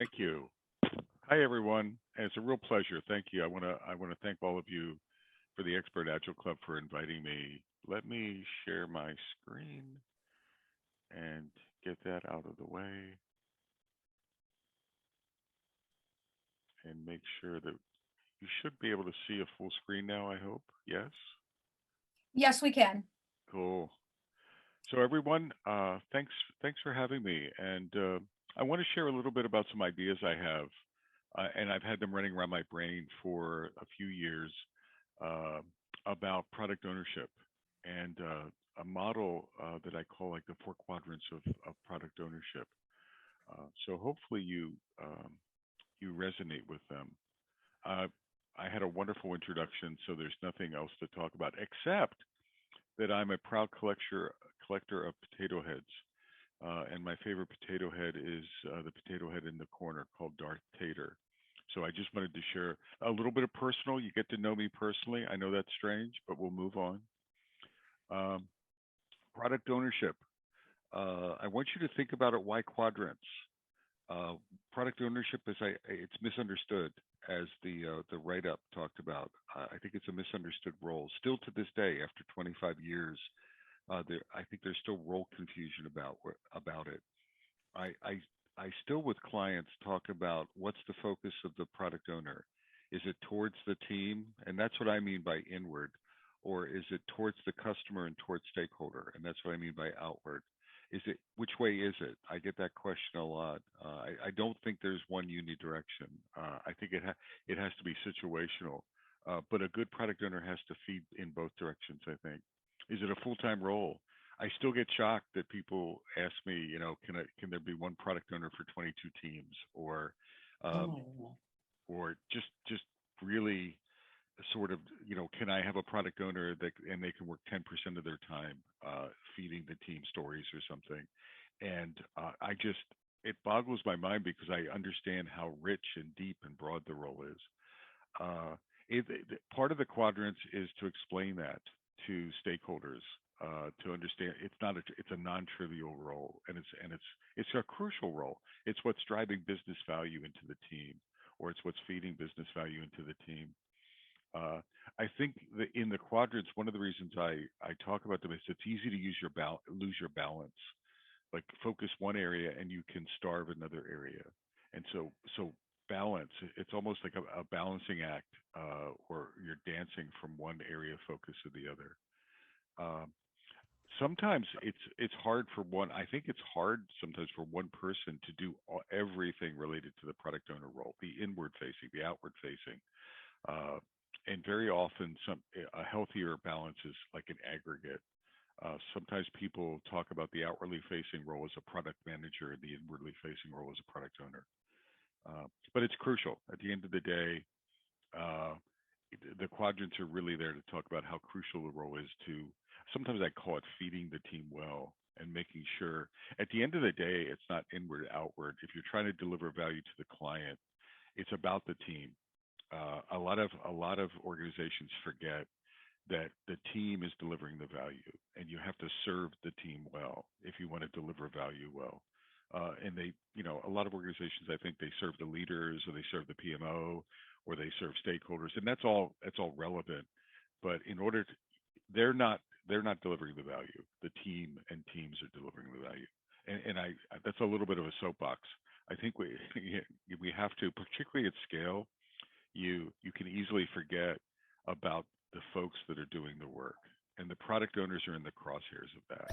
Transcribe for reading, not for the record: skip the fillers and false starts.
Thank you. Hi, everyone. It's a real pleasure. Thank you. I want to thank all of you for the Expert Agile Club for inviting me. Let me share my screen and get that out of the way and make sure that you should be able to see a full screen now, I hope. Yes? Yes, we can. Cool. So everyone, thanks for having me. And I want to share a little bit about some ideas I have, and I've had them running around my brain for a few years uh, about product ownership and a model that I call like the four quadrants of product ownership. So hopefully you resonate with them. Uh, I had a wonderful introduction, so there's nothing else to talk about except that I'm a proud collector of potato heads. And my favorite potato head is the potato head in the corner called Darth Tater. So I just wanted to share a little bit of personal. You get to know me personally. I know that's strange, but we'll move on. Um, Product ownership. I want you to think about it. Why quadrants? Uh, Product ownership is it's misunderstood, as the write up talked about. I think it's a misunderstood role. Still to this day, after 25 years, I think there's still role confusion about it. I, I I still with clients talk about what's the focus of the product owner. Is it towards the team, and that's what I mean by inward, or is it towards the customer and towards stakeholder, and that's what I mean by outward. Is it which way is it? I get that question a lot. I don't think there's one unidirection. I think it has to be situational, but a good product owner has to feed in both directions. I think. Is it a full-time role? I still get shocked that people ask me, can there be one product owner for 22 teams, um, Oh, or just really sort of, can I have a product owner that and they can work 10% of their time feeding the team stories or something? And it boggles my mind because I understand how rich and deep and broad the role is. Uh, Part of the quadrants is to explain that to stakeholders, to understand it's a non-trivial role, and it's a crucial role. It's what's driving business value into the team, or it's what's feeding business value into the team. Uh, I think that in the quadrants, one of the reasons I talk about them is it's easy to lose your balance, like focus one area and you can starve another area. And so balance, it's almost like a balancing act, or you're dancing from one area of focus to the other. Um, Sometimes it's hard for one. I think it's hard sometimes for one person to do everything related to the product owner role, the inward facing, the outward facing. Uh, and very often, a healthier balance is like an aggregate. Sometimes people talk about the outwardly facing role as a product manager and the inwardly facing role as a product owner. But it's crucial. At the end of the day, uh, the quadrants are really there to talk about how crucial the role is to, sometimes I call it feeding the team well and making sure at the end of the day, it's not inward, outward. If you're trying to deliver value to the client, it's about the team. A lot of organizations forget that the team is delivering the value, and you have to serve the team well if you want to deliver value well. And a lot of organizations, I think they serve the leaders, or they serve the PMO, or they serve stakeholders, and that's all relevant. But in order to, they're not delivering the value. The team and teams are delivering the value, and that's a little bit of a soapbox. I think we have to, particularly at scale, you can easily forget about the folks that are doing the work, and the product owners are in the crosshairs of that.